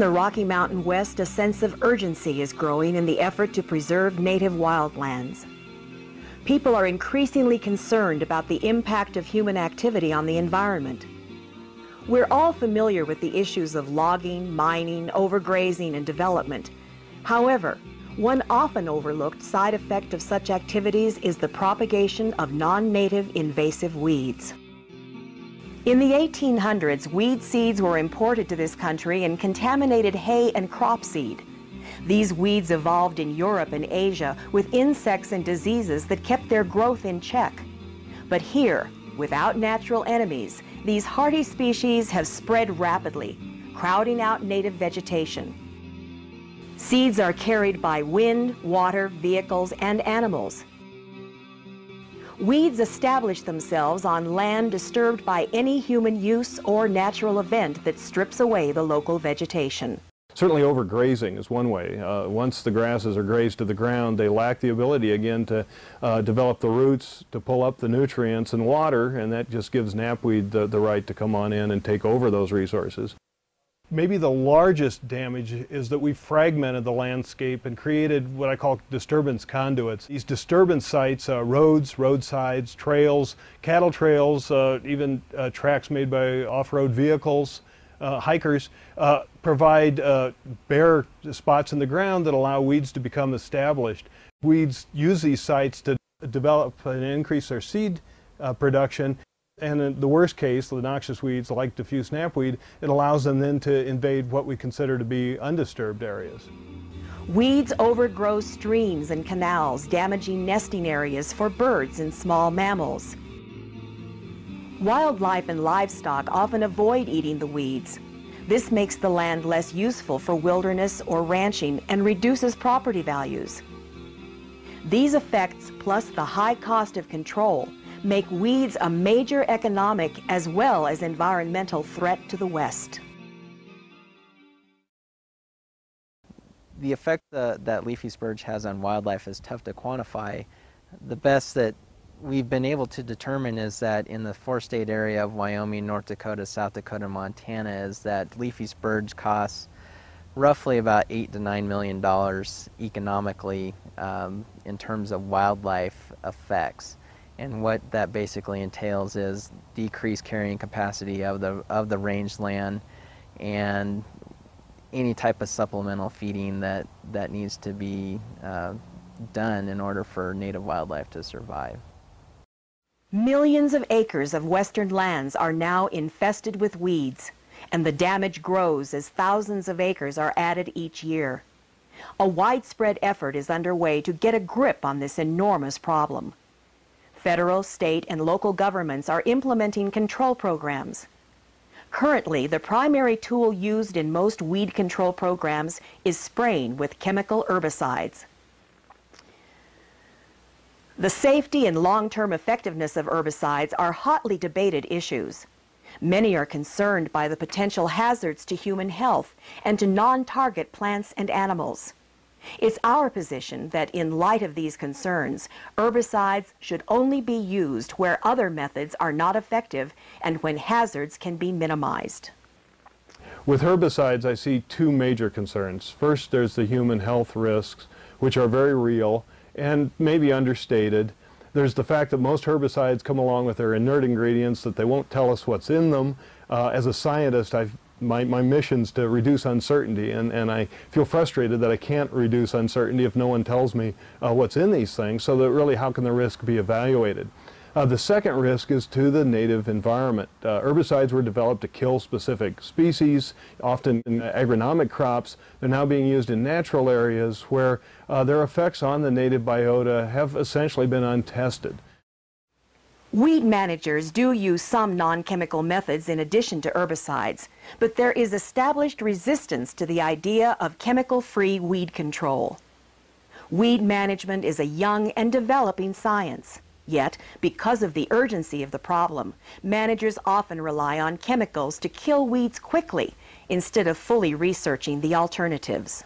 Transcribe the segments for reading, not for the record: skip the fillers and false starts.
the Rocky Mountain West, a sense of urgency is growing in the effort to preserve native wildlands. People are increasingly concerned about the impact of human activity on the environment. We're all familiar with the issues of logging, mining, overgrazing, and development. However, one often overlooked side effect of such activities is the propagation of non-native invasive weeds. In the 1800s, weed seeds were imported to this country and contaminated hay and crop seed. These weeds evolved in Europe and Asia with insects and diseases that kept their growth in check. But here, without natural enemies, these hardy species have spread rapidly, crowding out native vegetation. Seeds are carried by wind, water, vehicles, and animals. Weeds establish themselves on land disturbed by any human use or natural event that strips away the local vegetation. Certainly overgrazing is one way. Once the grasses are grazed to the ground, they lack the ability again to develop the roots, to pull up the nutrients and water, and that just gives knapweed the right to come on in and take over those resources. Maybe the largest damage is that we fragmented the landscape and created what I call disturbance conduits. These disturbance sites, roads, roadsides, trails, cattle trails, even tracks made by off-road vehicles, hikers, provide bare spots in the ground that allow weeds to become established. Weeds use these sites to develop and increase their seed production. And in the worst case, the noxious weeds like diffuse knapweed, it allows them then to invade what we consider to be undisturbed areas. Weeds overgrow streams and canals, damaging nesting areas for birds and small mammals. Wildlife and livestock often avoid eating the weeds. This makes the land less useful for wilderness or ranching and reduces property values. These effects, plus the high cost of control, make weeds a major economic as well as environmental threat to the West. The effect that leafy spurge has on wildlife is tough to quantify. The best that we've been able to determine is that in the four-state area of Wyoming, North Dakota, South Dakota, Montana, is that leafy spurge costs roughly about $8 to $9 million economically in terms of wildlife effects. And what that basically entails is decreased carrying capacity of the rangeland and any type of supplemental feeding that needs to be done in order for native wildlife to survive. Millions of acres of western lands are now infested with weeds, and the damage grows as thousands of acres are added each year. A widespread effort is underway to get a grip on this enormous problem. Federal, state, and local governments are implementing control programs. Currently, the primary tool used in most weed control programs is spraying with chemical herbicides. The safety and long-term effectiveness of herbicides are hotly debated issues. Many are concerned by the potential hazards to human health and to non-target plants and animals. It's our position that in light of these concerns, herbicides should only be used where other methods are not effective and when hazards can be minimized. With herbicides, I see two major concerns. First, there's the human health risks, which are very real and maybe understated. There's the fact that most herbicides come along with their inert ingredients, that they won't tell us what's in them. As a scientist, my mission's to reduce uncertainty, and I feel frustrated that I can't reduce uncertainty if no one tells me what's in these things, so that really how can the risk be evaluated? The second risk is to the native environment. Herbicides were developed to kill specific species, often in agronomic crops. They're now being used in natural areas where their effects on the native biota have essentially been untested. Weed managers do use some non-chemical methods in addition to herbicides, but there is established resistance to the idea of chemical-free weed control. Weed management is a young and developing science. Yet, because of the urgency of the problem, managers often rely on chemicals to kill weeds quickly instead of fully researching the alternatives.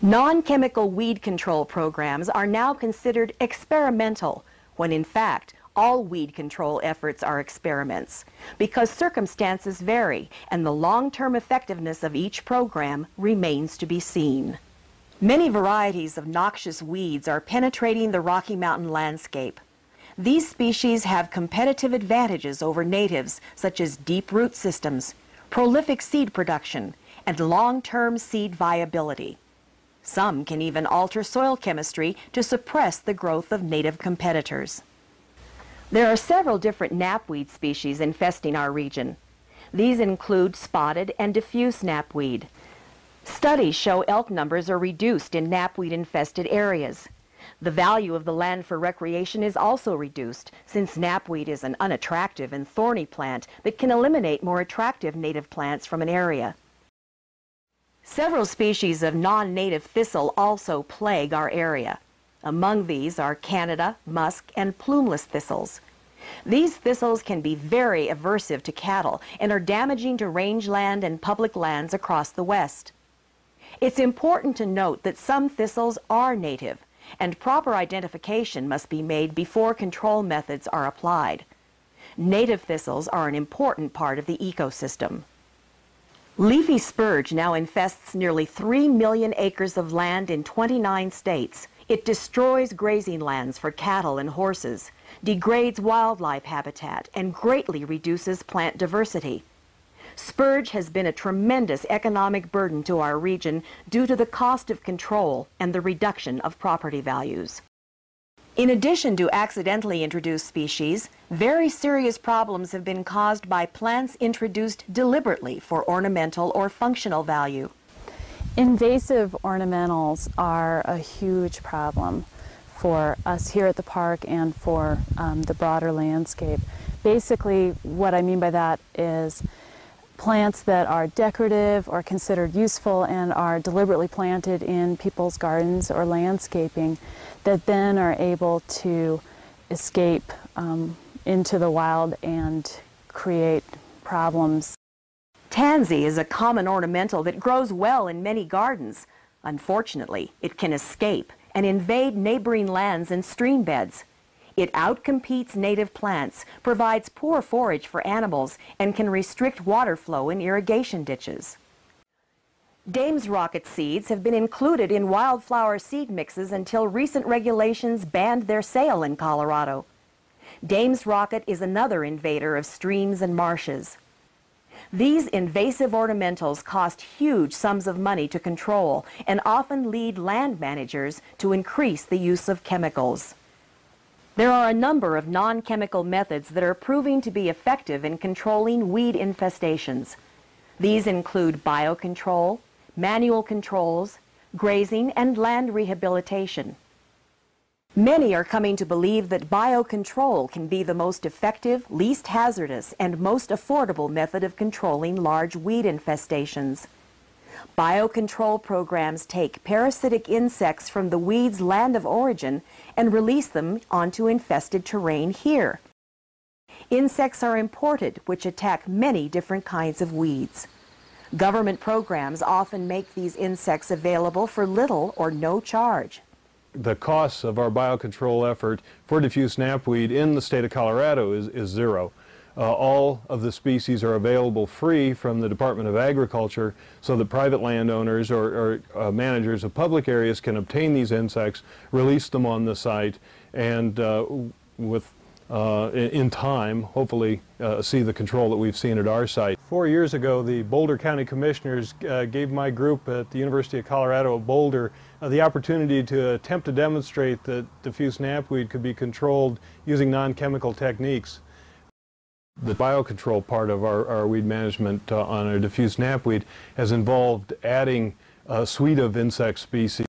Non-chemical weed control programs are now considered experimental, when in fact, All weed control efforts are experiments because circumstances vary and the long-term effectiveness of each program remains to be seen. Many varieties of noxious weeds are penetrating the Rocky Mountain landscape. These species have competitive advantages over natives such as deep root systems, prolific seed production, and long-term seed viability. Some can even alter soil chemistry to suppress the growth of native competitors. There are several different knapweed species infesting our region. These include spotted and diffuse knapweed. Studies show elk numbers are reduced in knapweed-infested areas. The value of the land for recreation is also reduced, since knapweed is an unattractive and thorny plant that can eliminate more attractive native plants from an area. Several species of non-native thistle also plague our area. Among these are Canada, musk, and plumeless thistles. These thistles can be very aversive to cattle and are damaging to rangeland and public lands across the West. It's important to note that some thistles are native, and proper identification must be made before control methods are applied. Native thistles are an important part of the ecosystem. Leafy spurge now infests nearly 3 million acres of land in 29 states. It destroys grazing lands for cattle and horses, degrades wildlife habitat, and greatly reduces plant diversity. Spurge has been a tremendous economic burden to our region due to the cost of control and the reduction of property values. In addition to accidentally introduced species, very serious problems have been caused by plants introduced deliberately for ornamental or functional value. Invasive ornamentals are a huge problem for us here at the park and for the broader landscape. Basically, what I mean by that is plants that are decorative or considered useful and are deliberately planted in people's gardens or landscaping that then are able to escape into the wild and create problems. Tansy is a common ornamental that grows well in many gardens. Unfortunately, it can escape and invade neighboring lands and stream beds. It outcompetes native plants, provides poor forage for animals, and can restrict water flow in irrigation ditches. Dame's rocket seeds have been included in wildflower seed mixes until recent regulations banned their sale in Colorado. Dame's rocket is another invader of streams and marshes. These invasive ornamentals cost huge sums of money to control and often lead land managers to increase the use of chemicals. There are a number of non-chemical methods that are proving to be effective in controlling weed infestations. These include biocontrol, manual controls, grazing, and land rehabilitation. Many are coming to believe that biocontrol can be the most effective, least hazardous, and most affordable method of controlling large weed infestations. Biocontrol programs take parasitic insects from the weed's land of origin and release them onto infested terrain here. Insects are imported, which attack many different kinds of weeds. Government programs often make these insects available for little or no charge. The costs of our biocontrol effort for diffuse knapweed in the state of Colorado is zero. All of the species are available free from the Department of Agriculture so that private landowners or managers of public areas can obtain these insects, release them on the site, and in time, hopefully, see the control that we've seen at our site. 4 years ago, the Boulder County Commissioners gave my group at the University of Colorado at Boulder the opportunity to attempt to demonstrate that diffuse knapweed could be controlled using non-chemical techniques. The biocontrol part of our weed management on our diffuse knapweed has involved adding a suite of insect species